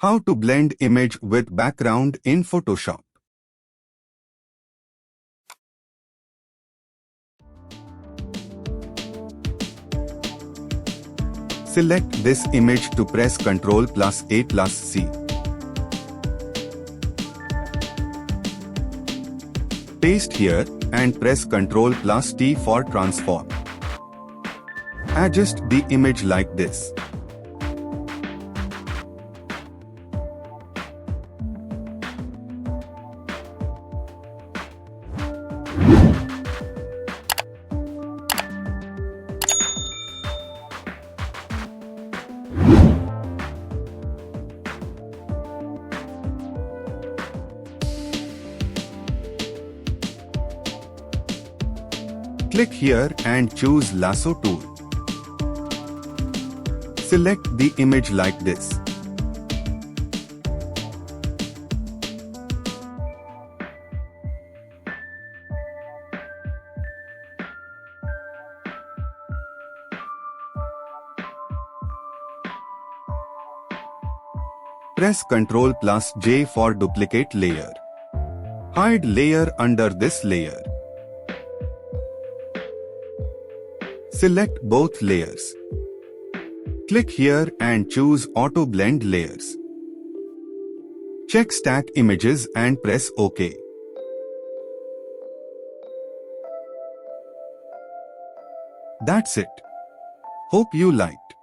How to blend image with background in Photoshop. Select this image to press Ctrl plus A plus C. Paste here and press Ctrl plus T for transform. Adjust the image like this. Click here and choose Lasso tool. Select the image like this. Press Ctrl plus J for duplicate layer. Hide layer under this layer. Select both layers. Click here and choose Auto Blend Layers. Check Stack Images and press OK. That's it. Hope you liked.